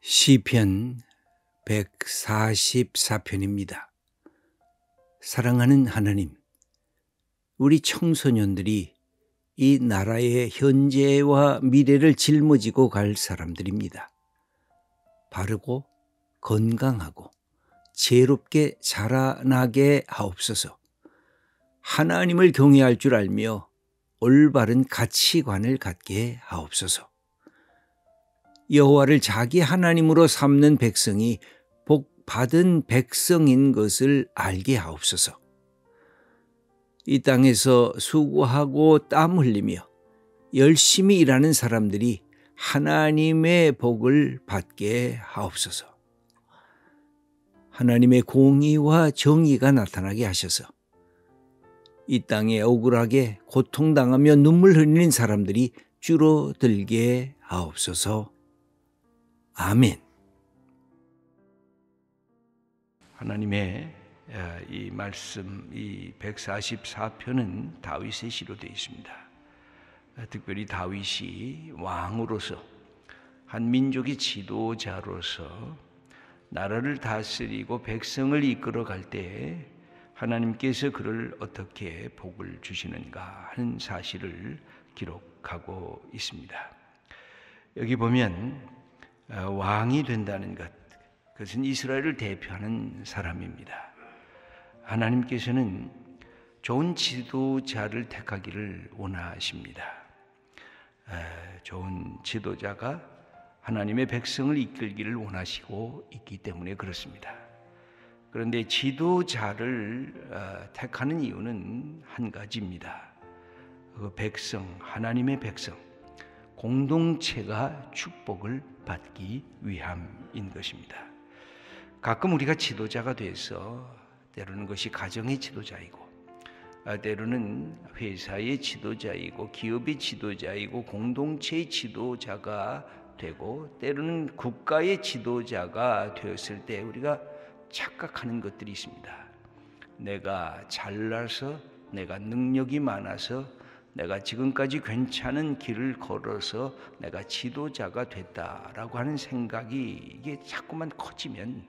시편 144편입니다. 사랑하는 하나님, 우리 청소년들이 이 나라의 현재와 미래를 짊어지고 갈 사람들입니다. 바르고 건강하고 지혜롭게 자라나게 하옵소서. 하나님을 경외할 줄 알며 올바른 가치관을 갖게 하옵소서. 여호와를 자기 하나님으로 삼는 백성이 복 받은 백성인 것을 알게 하옵소서. 이 땅에서 수고하고 땀 흘리며 열심히 일하는 사람들이 하나님의 복을 받게 하옵소서. 하나님의 공의와 정의가 나타나게 하셔서 이 땅에 억울하게 고통당하며 눈물 흘리는 사람들이 줄어들게 하옵소서. 아멘. 하나님의 이 말씀, 이 144편은 다윗의 시로 되어 있습니다. 특별히 다윗이 왕으로서, 한 민족의 지도자로서 나라를 다스리고 백성을 이끌어갈 때 하나님께서 그를 어떻게 복을 주시는가 하는 사실을 기록하고 있습니다. 여기 보면 왕이 된다는 것, 그것은 이스라엘을 대표하는 사람입니다. 하나님께서는 좋은 지도자를 택하기를 원하십니다. 좋은 지도자가 하나님의 백성을 이끌기를 원하시고 있기 때문에 그렇습니다. 그런데 지도자를 택하는 이유는 한 가지입니다. 그 백성, 하나님의 백성, 공동체가 축복을 받기 위함인 것입니다. 가끔 우리가 지도자가 돼서 때로는 그것이 가정의 지도자이고, 때로는 회사의 지도자이고, 기업의 지도자이고, 공동체의 지도자가 되고, 때로는 국가의 지도자가 되었을 때 우리가 착각하는 것들이 있습니다. 내가 잘나서, 내가 능력이 많아서, 내가 지금까지 괜찮은 길을 걸어서 내가 지도자가 됐다라고 하는 생각이 이게 자꾸만 커지면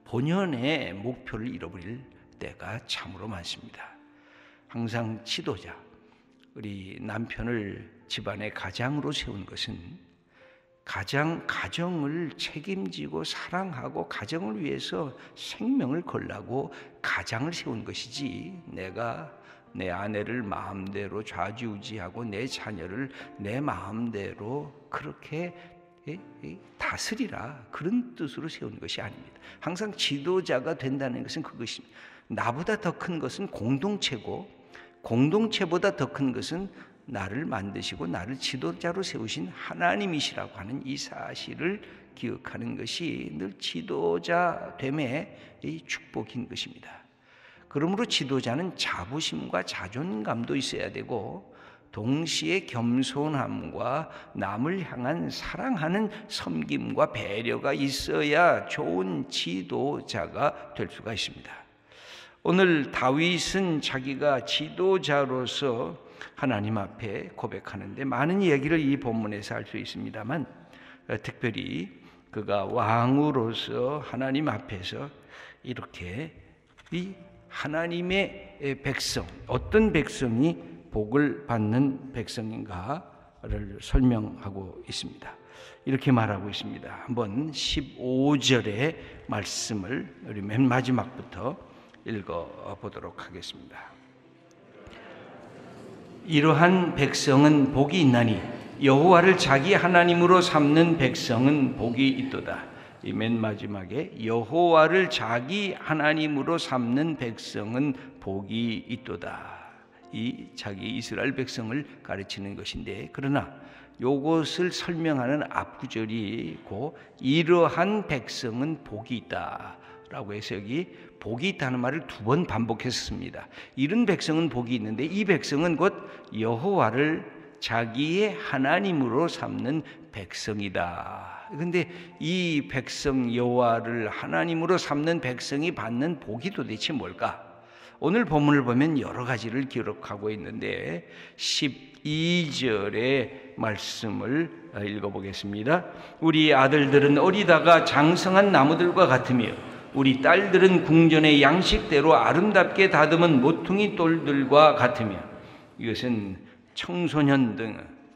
본연의 목표를 잃어버릴 때가 참으로 많습니다. 항상 지도자, 우리 남편을 집안의 가장으로 세운 것은 가정을 책임지고 사랑하고 가정을 위해서 생명을 걸라고 가장을 세운 것이지, 내가 내 아내를 마음대로 좌지우지하고 내 자녀를 내 마음대로 그렇게 다스리라, 그런 뜻으로 세운 것이 아닙니다. 항상 지도자가 된다는 것은 그것입니다. 나보다 더 큰 것은 공동체고, 공동체보다 더 큰 것은 나를 만드시고 나를 지도자로 세우신 하나님이시라고 하는 이 사실을 기억하는 것이 늘 지도자됨의 축복인 것입니다. 그러므로 지도자는 자부심과 자존감도 있어야 되고, 동시에 겸손함과 남을 향한 사랑하는 섬김과 배려가 있어야 좋은 지도자가 될 수가 있습니다. 오늘 다윗은 자기가 지도자로서 하나님 앞에 고백하는데 많은 얘기를 이 본문에서 알 수 있습니다만, 특별히 그가 왕으로서 하나님 앞에서 이렇게 이 하나님의 백성, 어떤 백성이 복을 받는 백성인가를 설명하고 있습니다. 이렇게 말하고 있습니다. 한번 15절의 말씀을 우리 맨 마지막부터 읽어보도록 하겠습니다. 이러한 백성은 복이 있나니 여호와를 자기 하나님으로 삼는 백성은 복이 있도다. 이 맨 마지막에 여호와를 자기 하나님으로 삼는 백성은 복이 있도다. 이 자기 이스라엘 백성을 가르치는 것인데, 그러나 이것을 설명하는 앞구절이고, 이러한 백성은 복이 있다 라고 해서 여기 복이 있다는 말을 2번 반복했습니다. 이런 백성은 복이 있는데, 이 백성은 곧 여호와를 자기의 하나님으로 삼는 백성이다. 그런데 이 백성, 여호와를 하나님으로 삼는 백성이 받는 복이 도대체 뭘까? 오늘 본문을 보면 여러 가지를 기록하고 있는데 12절의 말씀을 읽어보겠습니다. 우리 아들들은 어리다가 장성한 나무들과 같으며 우리 딸들은 궁전의 양식대로 아름답게 다듬은 모퉁이 돌들과 같으며. 이것은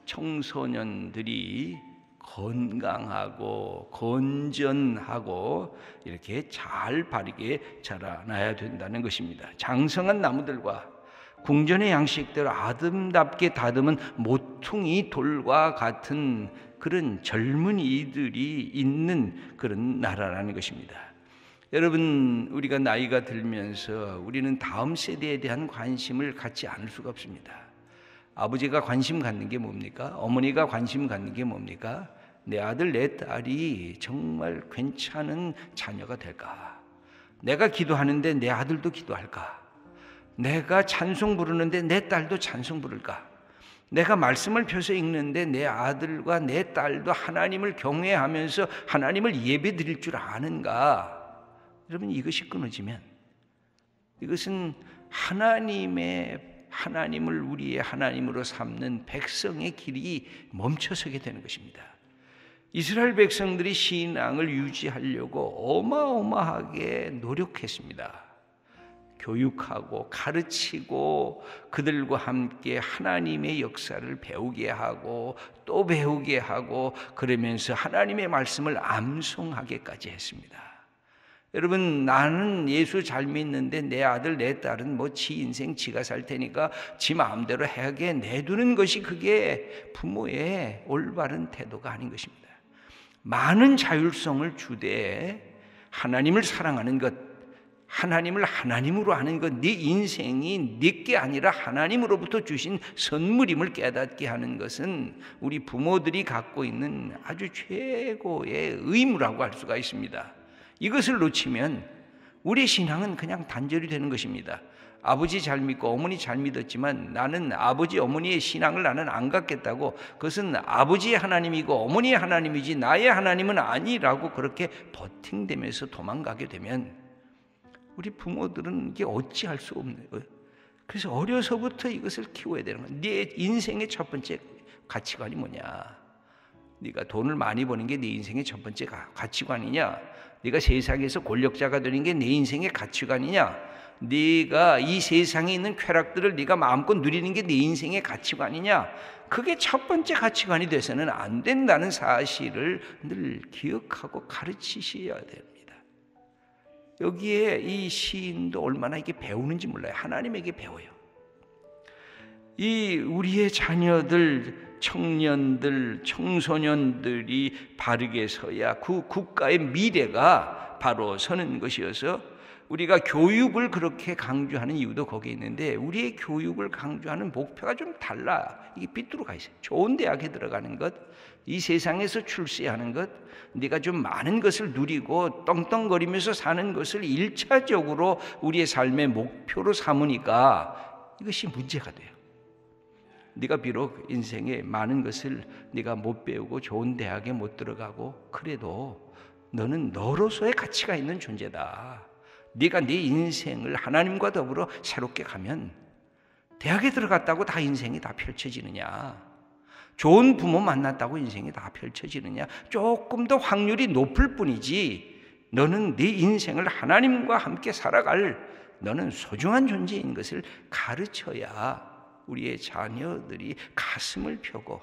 청소년들이 건강하고 건전하고 이렇게 잘 바르게 자라나야 된다는 것입니다. 장성한 나무들과 궁전의 양식대로 아름답게 다듬은 모퉁이 돌과 같은 그런 젊은이들이 있는 그런 나라라는 것입니다. 여러분, 우리가 나이가 들면서 우리는 다음 세대에 대한 관심을 갖지 않을 수가 없습니다. 아버지가 관심 갖는 게 뭡니까? 어머니가 관심 갖는 게 뭡니까? 내 아들 내 딸이 정말 괜찮은 자녀가 될까? 내가 기도하는데 내 아들도 기도할까? 내가 찬송 부르는데 내 딸도 찬송 부를까? 내가 말씀을 펴서 읽는데 내 아들과 내 딸도 하나님을 경외하면서 하나님을 예배 드릴 줄 아는가? 여러분, 이것이 끊어지면 이것은 하나님을 우리의 하나님으로 삼는 백성의 길이 멈춰서게 되는 것입니다. 이스라엘 백성들이 신앙을 유지하려고 어마어마하게 노력했습니다. 교육하고 가르치고 그들과 함께 하나님의 역사를 배우게 하고 또 배우게 하고 그러면서 하나님의 말씀을 암송하게까지 했습니다. 여러분, 나는 예수 잘 믿는데 내 아들 내 딸은 지 인생 지가 살 테니까 지 마음대로 하게 내두는 것이 그게 부모의 올바른 태도가 아닌 것입니다. 많은 자율성을 주되 하나님을 사랑하는 것, 하나님을 하나님으로 하는 것, 네 인생이 네게 아니라 하나님으로부터 주신 선물임을 깨닫게 하는 것은 우리 부모들이 갖고 있는 아주 최고의 의무라고 할 수가 있습니다. 이것을 놓치면 우리의 신앙은 그냥 단절이 되는 것입니다. 아버지 잘 믿고 어머니 잘 믿었지만 나는 아버지 어머니의 신앙을 나는 안 갖겠다고, 그것은 아버지의 하나님이고 어머니의 하나님이지 나의 하나님은 아니라고 그렇게 버팅대면서 도망가게 되면 우리 부모들은 이게 어찌할 수 없는 거예요. 그래서 어려서부터 이것을 키워야 되는 거예요. 네 인생의 첫 번째 가치관이 뭐냐? 네가 돈을 많이 버는 게 네 인생의 첫 번째 가치관이냐? 네가 세상에서 권력자가 되는 게 네 인생의 가치관이냐? 네가 이 세상에 있는 쾌락들을 네가 마음껏 누리는 게 네 인생의 가치관이냐? 그게 첫 번째 가치관이 돼서는 안 된다는 사실을 늘 기억하고 가르치셔야 됩니다. 여기에 이 시인도 얼마나 이게 배우는지 몰라요. 하나님에게 배워요. 이 우리의 자녀들, 청년들, 청소년들이 바르게 서야 그 국가의 미래가 바로 서는 것이어서 우리가 교육을 그렇게 강조하는 이유도 거기에 있는데, 우리의 교육을 강조하는 목표가 좀 달라. 이게 삐뚤어가 있어요. 좋은 대학에 들어가는 것, 이 세상에서 출세하는 것, 네가 좀 많은 것을 누리고 떵떵거리면서 사는 것을 1차적으로 우리의 삶의 목표로 삼으니까 이것이 문제가 돼요. 네가 비록 인생에 많은 것을 네가 못 배우고 좋은 대학에 못 들어가고 그래도 너는 너로서의 가치가 있는 존재다. 네가 네 인생을 하나님과 더불어 새롭게 가면 대학에 들어갔다고 다 인생이 다 펼쳐지느냐? 좋은 부모 만났다고 인생이 다 펼쳐지느냐? 조금 더 확률이 높을 뿐이지 너는 네 인생을 하나님과 함께 살아갈 너는 소중한 존재인 것을 가르쳐야 우리의 자녀들이 가슴을 펴고,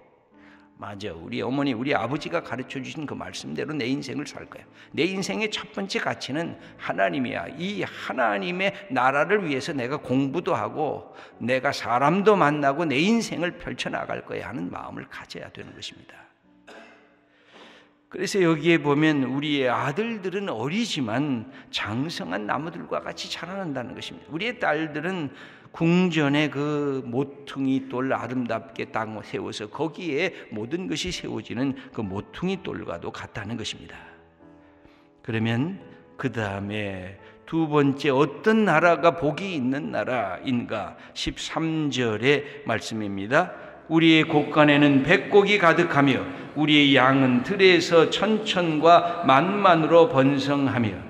맞아, 우리 어머니, 우리 아버지가 가르쳐 주신 그 말씀대로 내 인생을 살 거야. 내 인생의 첫 번째 가치는 하나님이야. 이 하나님의 나라를 위해서 내가 공부도 하고 내가 사람도 만나고 내 인생을 펼쳐나갈 거야 하는 마음을 가져야 되는 것입니다. 그래서 여기에 보면 우리의 아들들은 어리지만 장성한 나무들과 같이 자라난다는 것입니다. 우리의 딸들은 궁전에 그 모퉁이 돌 아름답게 딱 세워서 거기에 모든 것이 세워지는 그 모퉁이 돌과도 같다는 것입니다. 그러면 그 다음에 두 번째 어떤 나라가 복이 있는 나라인가? 13절의 말씀입니다. 우리의 곳간에는 백곡이 가득하며 우리의 양은 들에서 천천과 만만으로 번성하며.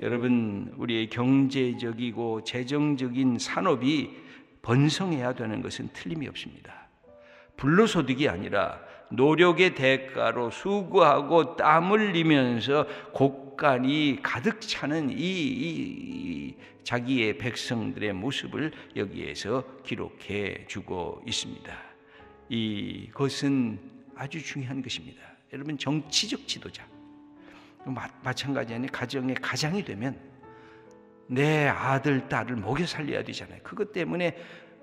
여러분, 우리의 경제적이고 재정적인 산업이 번성해야 되는 것은 틀림이 없습니다. 불로소득이 아니라 노력의 대가로 수고하고 땀 흘리면서 곡간이 가득 차는 이 자기의 백성들의 모습을 여기에서 기록해 주고 있습니다. 이것은 아주 중요한 것입니다. 여러분, 정치적 지도자 마찬가지 아니에요. 가정의 가장이 되면 내 아들, 딸을 먹여 살려야 되잖아요. 그것 때문에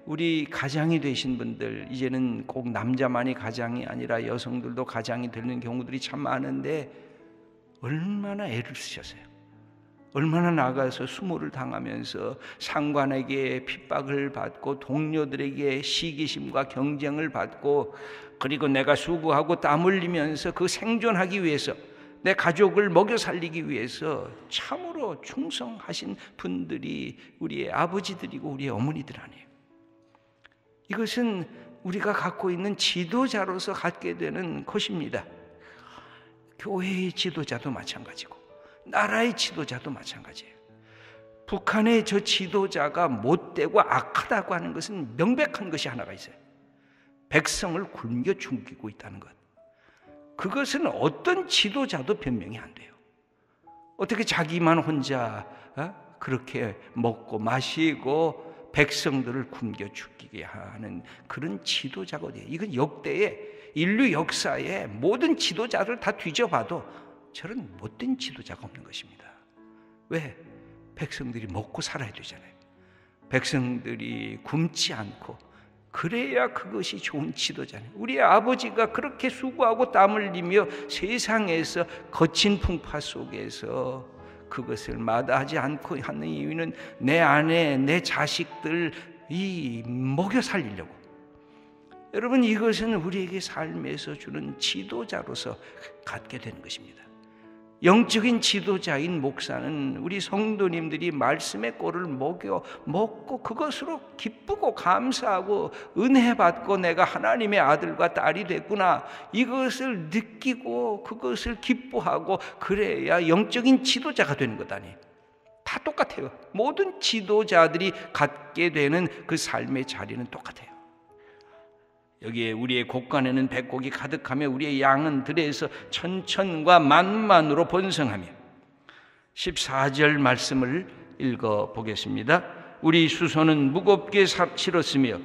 우리 가장이 되신 분들, 이제는 꼭 남자만이 가장이 아니라 여성들도 가장이 되는 경우들이 참 많은데 얼마나 애를 쓰셨어요. 얼마나 나가서 수모를 당하면서 상관에게 핍박을 받고 동료들에게 시기심과 경쟁을 받고, 그리고 내가 수고하고 땀 흘리면서 그 생존하기 위해서, 내 가족을 먹여 살리기 위해서 참으로 충성하신 분들이 우리의 아버지들이고 우리의 어머니들 아니에요. 이것은 우리가 갖고 있는 지도자로서 갖게 되는 것입니다. 교회의 지도자도 마찬가지고 나라의 지도자도 마찬가지예요. 북한의 저 지도자가 못되고 악하다고 하는 것은 명백한 것이 하나가 있어요. 백성을 굶겨 죽이고 있다는 것. 그것은 어떤 지도자도 변명이 안 돼요. 어떻게 자기만 혼자 그렇게 먹고 마시고 백성들을 굶겨 죽이게 하는 그런 지도자가 어디예요? 이건 역대의 인류 역사의 모든 지도자를 다 뒤져봐도 저런 못된 지도자가 없는 것입니다. 왜? 백성들이 먹고 살아야 되잖아요. 백성들이 굶지 않고 그래야 그것이 좋은 지도자네. 우리의 아버지가 그렇게 수고하고 땀 흘리며 세상에서 거친 풍파 속에서 그것을 마다하지 않고 하는 이유는 내 아내, 내 자식들 먹여 살리려고. 여러분, 이것은 우리에게 삶에서 주는 지도자로서 갖게 되는 것입니다. 영적인 지도자인 목사는 우리 성도님들이 말씀의 꼴을 먹고 그것으로 기쁘고 감사하고 은혜 받고 내가 하나님의 아들과 딸이 됐구나, 이것을 느끼고 그것을 기뻐하고 그래야 영적인 지도자가 되는 것 아니에요. 다 똑같아요. 모든 지도자들이 갖게 되는 그 삶의 자리는 똑같아요. 여기에 우리의 곡간에는 백곡이 가득하며 우리의 양은 들에서 천천과 만만으로 번성하며. 14절 말씀을 읽어보겠습니다. 우리 수소는 무겁게 실었으며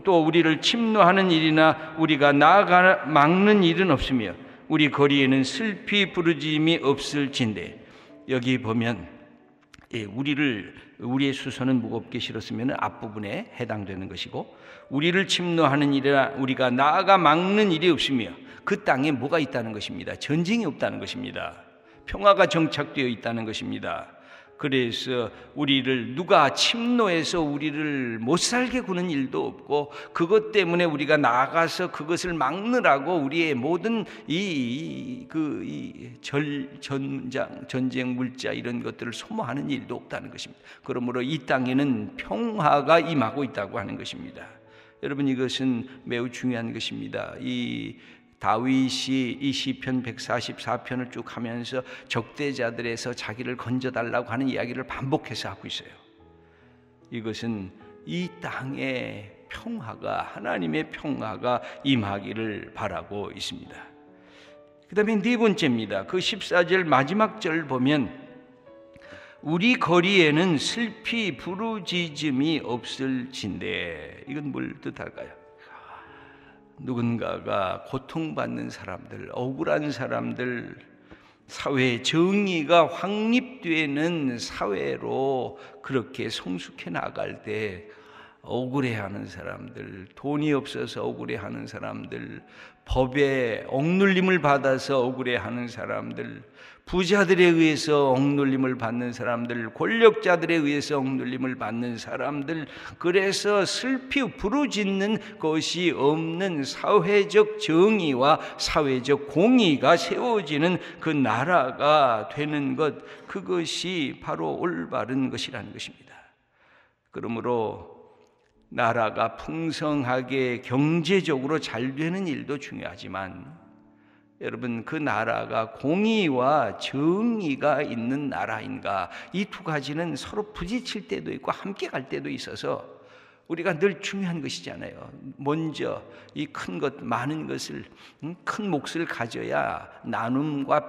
또 우리를 침노하는 일이나 우리가 나아가 막는 일은 없으며 우리 거리에는 슬피 부르짖음이 없을진데. 여기 보면 우리의 수소는 무겁게 실었으면 앞부분에 해당되는 것이고, 우리를 침노하는 일이나 우리가 나아가 막는 일이 없으며, 그 땅에 뭐가 있다는 것입니다. 전쟁이 없다는 것입니다. 평화가 정착되어 있다는 것입니다. 그래서 우리를 누가 침노해서 우리를 못 살게 구는 일도 없고, 그것 때문에 우리가 나가서 그것을 막느라고 우리의 모든 전쟁 물자 이런 것들을 소모하는 일도 없다는 것입니다. 그러므로 이 땅에는 평화가 임하고 있다고 하는 것입니다. 여러분, 이것은 매우 중요한 것입니다. 다윗이 이 시편 144편을 쭉 하면서 적대자들에서 자기를 건져달라고 하는 이야기를 반복해서 하고 있어요. 이것은 이 땅에 평화가, 하나님의 평화가 임하기를 바라고 있습니다. 그 다음에 네 번째입니다. 그 14절 마지막 절 보면 우리 거리에는 슬피 부르짖음이 없을진데. 이건 뭘 뜻할까요? 누군가가 고통받는 사람들, 억울한 사람들, 사회의 정의가 확립되는 사회로 그렇게 성숙해 나갈 때 억울해하는 사람들, 돈이 없어서 억울해하는 사람들, 법에 억눌림을 받아서 억울해하는 사람들, 부자들에 의해서 억눌림을 받는 사람들, 권력자들에 의해서 억눌림을 받는 사람들, 그래서 슬피 부르짖는 것이 없는 사회적 정의와 사회적 공의가 세워지는 그 나라가 되는 것, 그것이 바로 올바른 것이라는 것입니다. 그러므로 나라가 풍성하게 경제적으로 잘 되는 일도 중요하지만, 여러분, 그 나라가 공의와 정의가 있는 나라인가, 이 두 가지는 서로 부딪힐 때도 있고 함께 갈 때도 있어서 우리가 늘 중요한 것이잖아요. 먼저 이 큰 것, 많은 것을, 큰 몫을 가져야 나눔과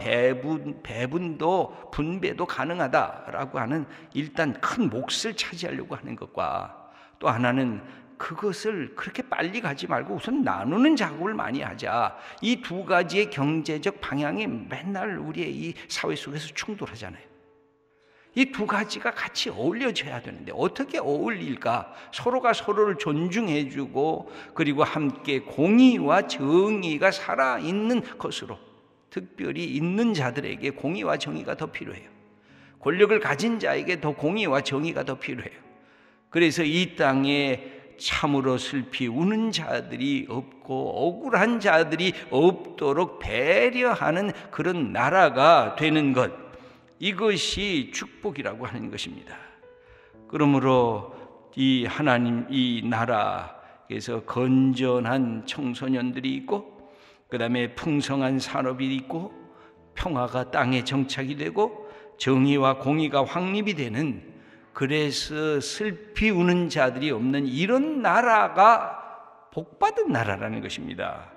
배분도 분배도 가능하다라고 하는 일단 큰 몫을 차지하려고 하는 것과, 또 하나는 그것을 그렇게 빨리 가지 말고 우선 나누는 작업을 많이 하자. 이 두 가지의 경제적 방향이 맨날 우리의 이 사회 속에서 충돌하잖아요. 이 두 가지가 같이 어울려져야 되는데 어떻게 어울릴까? 서로가 서로를 존중해주고, 그리고 함께 공의와 정의가 살아있는 것으로, 특별히 있는 자들에게 공의와 정의가 더 필요해요. 권력을 가진 자에게 더 공의와 정의가 더 필요해요. 그래서 이 땅에 참으로 슬피 우는 자들이 없고 억울한 자들이 없도록 배려하는 그런 나라가 되는 것, 이것이 축복이라고 하는 것입니다. 그러므로 이 하나님, 이 나라에서 건전한 청소년들이 있고, 그 다음에 풍성한 산업이 있고, 평화가 땅에 정착이 되고, 정의와 공의가 확립이 되는, 그래서 슬피 우는 자들이 없는 이런 나라가 복받은 나라라는 것입니다.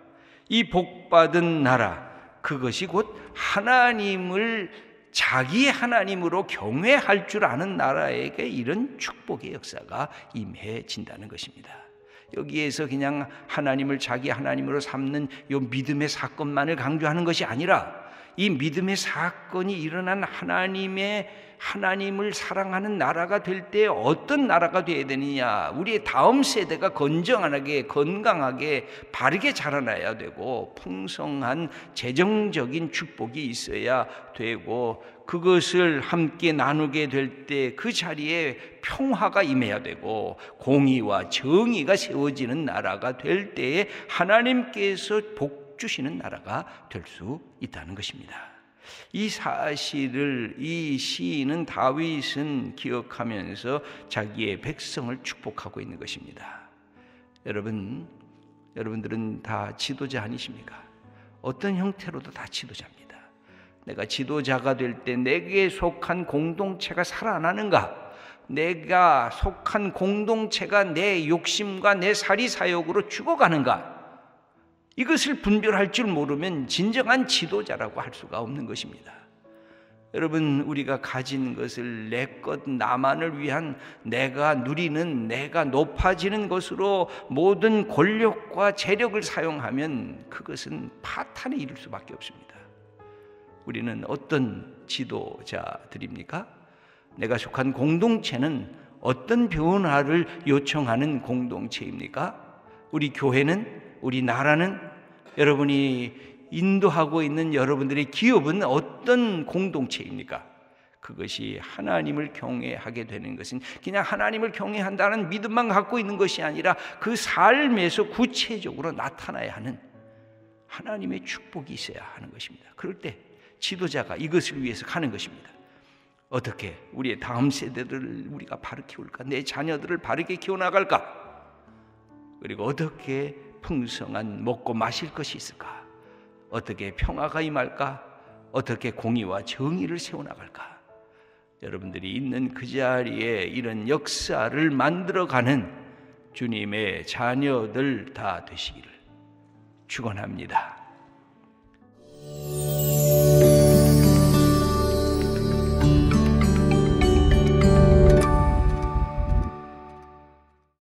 이 복받은 나라, 그것이 곧 하나님을 자기의 하나님으로 경외할 줄 아는 나라에게 이런 축복의 역사가 임해진다는 것입니다. 여기에서 그냥 하나님을 자기 하나님으로 삼는 이 믿음의 사건만을 강조하는 것이 아니라, 이 믿음의 사건이 일어난 하나님을 사랑하는 나라가 될 때 어떤 나라가 되어야 되느냐, 우리의 다음 세대가 건강하게, 건강하게, 바르게 자라나야 되고, 풍성한 재정적인 축복이 있어야 되고, 그것을 함께 나누게 될 때 그 자리에 평화가 임해야 되고, 공의와 정의가 세워지는 나라가 될 때에 하나님께서 복 주시는 나라가 될 수 있다는 것입니다. 이 사실을 이 시인은, 다윗은 기억하면서 자기의 백성을 축복하고 있는 것입니다. 여러분들은 다 지도자 아니십니까? 어떤 형태로도 다 지도자입니다. 내가 지도자가 될 때 내게 속한 공동체가 살아나는가? 내가 속한 공동체가 내 욕심과 내 사리사욕으로 죽어가는가? 이것을 분별할 줄 모르면 진정한 지도자라고 할 수가 없는 것입니다. 여러분, 우리가 가진 것을 내 것, 나만을 위한, 내가 누리는, 내가 높아지는 것으로 모든 권력과 재력을 사용하면 그것은 파탄에 이를 수밖에 없습니다. 우리는 어떤 지도자들입니까? 내가 속한 공동체는 어떤 변화를 요청하는 공동체입니까? 우리 교회는, 우리 나라는, 여러분이 인도하고 있는 여러분들의 기업은 어떤 공동체입니까? 그것이 하나님을 경외하게 되는 것은 그냥 하나님을 경외한다는 믿음만 갖고 있는 것이 아니라 그 삶에서 구체적으로 나타나야 하는 하나님의 축복이 있어야 하는 것입니다. 그럴 때 지도자가 이것을 위해서 가는 것입니다. 어떻게 우리의 다음 세대들을 우리가 바르게 키울까? 내 자녀들을 바르게 키워나갈까? 그리고 어떻게 풍성한 먹고 마실 것이 있을까? 어떻게 평화가 임할까? 어떻게 공의와 정의를 세워나갈까? 여러분들이 있는 그 자리에 이런 역사를 만들어가는 주님의 자녀들 다 되시기를 축원합니다.